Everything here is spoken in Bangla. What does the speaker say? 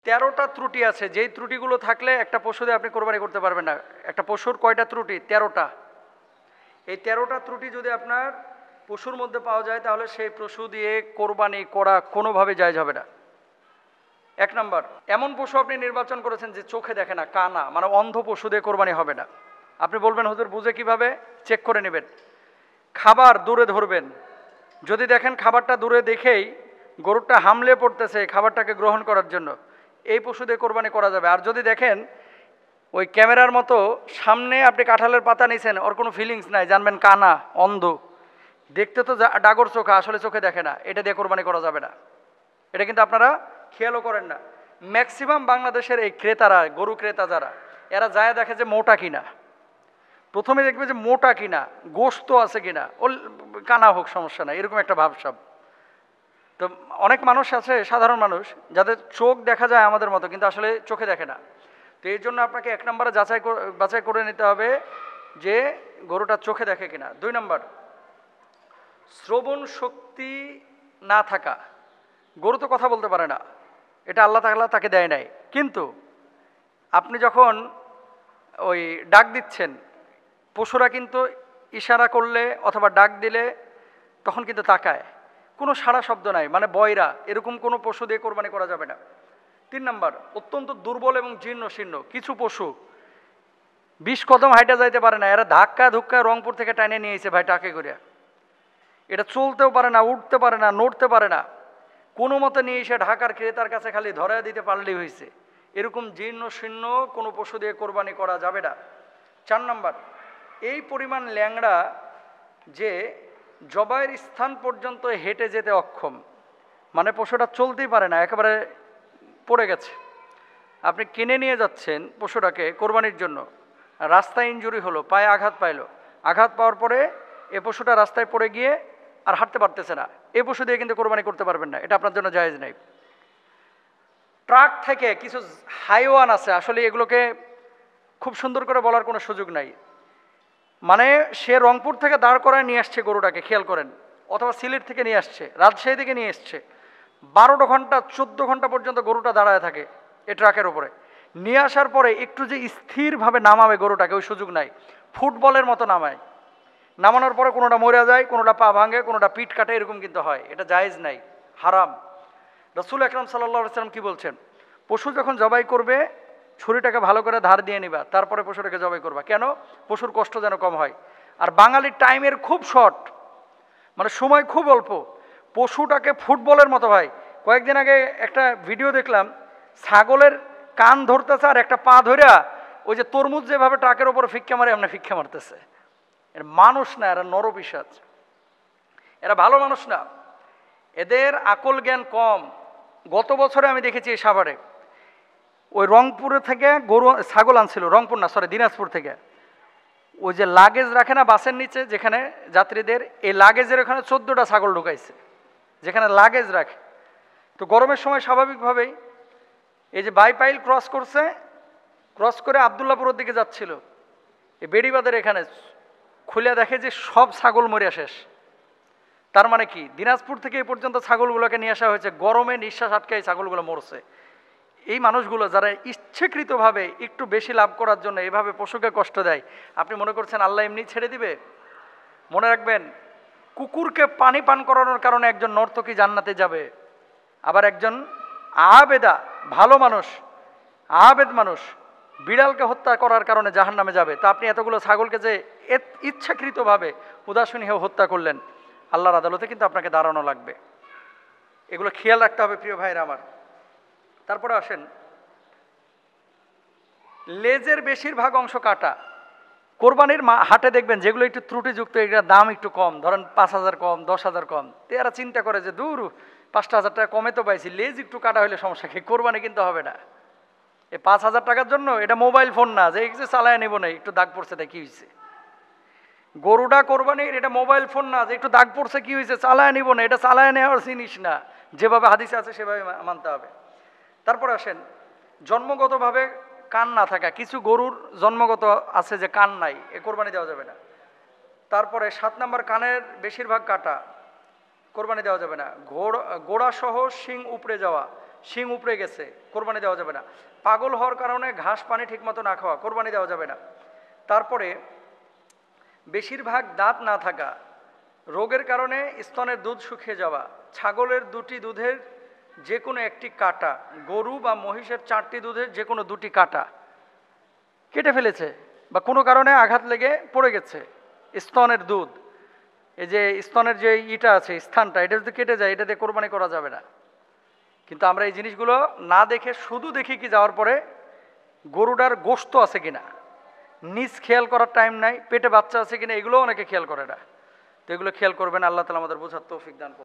13টা ত্রুটি আছে, যেই ত্রুটিগুলো থাকলে একটা পশু দিয়ে আপনি কোরবানি করতে পারবেন না। একটা পশুর কয়টা ত্রুটি? 13টা। এই 13টা ত্রুটি যদি আপনার পশুর মধ্যে পাওয়া যায় তাহলে সেই পশু দিয়ে কোরবানি করা কোনোভাবে জায়েজ হবে না। 1 নম্বর, এমন পশু আপনি নির্বাচন করেছেন যে চোখে দেখে না, কানা, মানে অন্ধ পশু দিয়ে কোরবানি হবে না। আপনি বলবেন হুজুর বুঝে কিভাবে? চেক করে নেবেন। খাবার দূরে ধরবেন, যদি দেখেন খাবারটা দূরে দেখেই গরুটা হামলে পড়তেছে খাবারটাকে গ্রহণ করার জন্য, এই পশু দিয়ে কোরবানি করা যাবে। আর যদি দেখেন ওই ক্যামেরার মতো সামনে আপনি কাঁঠালের পাতা নিছেন, ওর কোনো ফিলিংস নাই, জানবেন কানা, অন্ধ, দেখতে তো ডাগর চোখা, আসলে চোখে দেখে না, এটা দিয়ে কোরবানি করা যাবে না। এটা কিন্তু আপনারা খেয়ালও করেন না। ম্যাক্সিমাম বাংলাদেশের এই ক্রেতারা, গরু ক্রেতা যারা, এরা যায় দেখে যে মোটা কিনা, প্রথমে দেখবে যে মোটা কিনা, গোশত আছে কিনা, ও কানা হোক সমস্যা নাই, এরকম একটা ভাবসাব। তো অনেক মানুষ আছে, সাধারণ মানুষ, যাদের চোখ দেখা যায় আমাদের মতো, কিন্তু আসলে চোখে দেখে না। তো এই জন্য আপনাকে 1 নম্বরে বাছাই করে নিতে হবে যে গরুটা চোখে দেখে কিনা। 2 নম্বর, শ্রবণ শক্তি না থাকা। গরু তো কথা বলতে পারে না, এটা আল্লাহ তাআলা তাকে দেয় নাই, কিন্তু আপনি যখন ওই ডাক দিচ্ছেন, পশুরা কিন্তু ইশারা করলে অথবা ডাক দিলে তখন কিন্তু তাকায়, কোনো সাড়া শব্দ নাই, মানে বয়রা, এরকম কোনো পশু দিয়ে কোরবানি করা যাবে না। 3 নম্বর, অত্যন্ত দুর্বল এবং জীর্ণ শীর্ণ কিছু পশু 20 কদম হাইটা যাইতে পারে না, এরা ধাক্কা ধুক্কা রংপুর থেকে টাইনে নিয়েছে ভাই টাকে করে, এটা চলতেও পারে না, উঠতে পারে না, নড়তে পারে না, কোনো মতে নিয়ে এসে ঢাকার ক্রেতার কাছে খালি ধরা দিতে পারলেই হয়েছে। এরকম জীর্ণ শীর্ণ কোনো পশু দিয়ে কোরবানি করা যাবে না। 4 নম্বর, এই পরিমাণ ল্যাংড়া যে জবাইয়ের স্থান পর্যন্ত হেঁটে যেতে অক্ষম, মানে পশুটা চলতেই পারে না, একেবারে পড়ে গেছে। আপনি কিনে নিয়ে যাচ্ছেন পশুটাকে কোরবানির জন্য, রাস্তায় ইনজুরি হলো, পায়ে আঘাত পাইলো, আঘাত পাওয়ার পরে এ পশুটা রাস্তায় পড়ে গিয়ে আর হাঁটতে পারতেছে না, এই পশু দিয়ে কিন্তু কোরবানি করতে পারবেন না, এটা আপনার জন্য জায়েজ নেই। ট্রাক থেকে কিছু হাইওয়ান আছে, আসলে এগুলোকে খুব সুন্দর করে বলার কোনো সুযোগ নাই, মানে সে রংপুর থেকে দাঁড় করায় নিয়ে আসছে গরুটাকে, খেয়াল করেন, অথবা সিলেট থেকে নিয়ে আসছে, রাজশাহী থেকে নিয়ে এসছে, 12 ঘন্টা 14 ঘন্টা পর্যন্ত গরুটা দাঁড়ায় থাকে এই ট্রাকের উপরে। নিয়ে আসার পরে একটু যে স্থিরভাবে নামাবে গরুটাকে, ওই সুযোগ নাই, ফুটবলের মতো নামায়, নামানোর পরে কোনোটা মরে যায়, কোনোটা পা ভাঙে, কোনোটা পিঠ কাটে, এরকম কিন্তু হয়, এটা জায়েজ নাই, হারাম। রাসূল আকরাম সাল্লাল্লাহু আলাইহি ওয়াসাল্লাম কি বলছেন? পশু যখন জবাই করবে ছুরিটাকে ভালো করে ধার দিয়ে নিবা, তারপরে পশুটাকে জবাই করবা। কেন? পশুর কষ্ট যেন কম হয়। আর বাঙালির টাইমের খুব শর্ট, মানে সময় খুব অল্প, পশুটাকে ফুটবলের মতো ভাই। কয়েকদিন আগে একটা ভিডিও দেখলাম, ছাগলের কান ধরতেছে আর একটা পা ধরিয়া ওই যে তরমুজ যেভাবে ট্রাকের ওপরে ফিক্কা মারে এমনি ফিক্কা মারতেছে। এর মানুষ না, এরা নরপিশাচ, এরা ভালো মানুষ না, এদের আকল জ্ঞান কম। গত বছরে আমি দেখেছি এই সাভারে, ওই রংপুরে থেকে গরু ছাগল আনছিল, রংপুর না সরি দিনাজপুর থেকে, ওই যে লাগেজ রাখে না বাসের নিচে যেখানে যাত্রীদের, এই লাগেজের ওখানে 14টা ছাগল ঢুকাইছে, যেখানে লাগেজ রাখে। তো গরমের সময় স্বাভাবিকভাবেই এই যে বাইপাইল ক্রস করছে, ক্রস করে আবদুল্লাপুরের দিকে যাচ্ছিল, এই বেড়িবাঁধের এখানে খুলে দেখে যে সব ছাগল মরিয়া শেষ। তার মানে কি, দিনাজপুর থেকে এই পর্যন্ত ছাগলগুলোকে নিয়ে আসা হয়েছে, গরমে নিঃশ্বাস আটকে এই ছাগলগুলো মরছে। এই মানুষগুলো যারা ইচ্ছাকৃতভাবে একটু বেশি লাভ করার জন্য এভাবে পশুকে কষ্ট দেয়, আপনি মনে করছেন আল্লাহ এমনি ছেড়ে দিবে? মনে রাখবেন, কুকুরকে পানি পান করানোর কারণে একজন নর্তকী জান্নাতে যাবে, আবার একজন আবেদা ভালো মানুষ, আবেদ মানুষ বিড়ালকে হত্যা করার কারণে জাহান্নামে যাবে। তা আপনি এতগুলো ছাগলকে যে ইচ্ছাকৃতভাবে উদাসীন হয়ে হত্যা করলেন, আল্লাহর আদালতে কিন্তু আপনাকে দাঁড়ানো লাগবে। এগুলো খেয়াল রাখতে হবে প্রিয় ভাইরা আমার। তারপরে আসেন, লেজের বেশিরভাগ অংশ কাটা। কোরবানির হাটে দেখবেন যেগুলো একটু ত্রুটিযুক্ত, এগুলোর দাম একটু কম, ধরেন 5,000 কম, 10,000 কম, তো এরা চিন্তা করে যে দূর 5,000 টাকা কমে তো পাইছি, লেজ একটু কাটা হলে সমস্যা কি, কোরবানি কিন্তু হবে না। এই 5,000 টাকার জন্য এটা মোবাইল ফোন না যে চালায় নেব না, একটু দাগ পড়ছে তাই কি হয়েছে। গরুটা কোরবানির, এটা মোবাইল ফোন না যে একটু দাগ পড়ছে কি হয়েছে চালায় নিব না, এটা চালায় নেওয়ার জিনিস না, যেভাবে হাদিসে আছে সেভাবে মানতে হবে। তারপর আসেন, জন্মগতভাবে কান না থাকা। কিছু গরুর জন্মগত আছে যে কান নাই, এ কোরবানি দেওয়া যাবে না। তারপরে 7 নম্বর, কানের বেশিরভাগ কাটা, কোরবানি দেওয়া যাবে না। গোড়া সহ শিং উপড়ে যাওয়া, শিং উপড়ে গেছে, কোরবানি দেওয়া যাবে না। পাগল হওয়ার কারণে ঘাস পানি ঠিকমতো না খাওয়া, কোরবানি দেওয়া যাবে না। তারপরে বেশিরভাগ দাঁত না থাকা, রোগের কারণে স্তনের দুধ শুকিয়ে যাওয়া, ছাগলের 2টি দুধের যে কোনো একটি কাটা, গরু বা মহিষের 4টি দুধের যে কোনো 2টি কাটা কেটে ফেলেছে বা কোনো কারণে আঘাত লেগে পড়ে গেছে, স্তনের দুধ, এই যে স্তনের যে ইটা আছে স্থানটা, এটা যদি কেটে যায়, এটা দিয়ে কোরবানি করা যাবে না। কিন্তু আমরা এই জিনিসগুলো না দেখে শুধু দেখি কি যাওয়ার পরে গরুটার গোশত আছে কিনা, নিজ খেয়াল করার টাইম নাই, পেটে বাচ্চা আছে কিনা, এগুলো অনেকে খেয়াল করে না। তো এগুলো খেয়াল করবেন, আল্লাহ তাআলা আমাদের বোঝার তৌফিক দান করুন।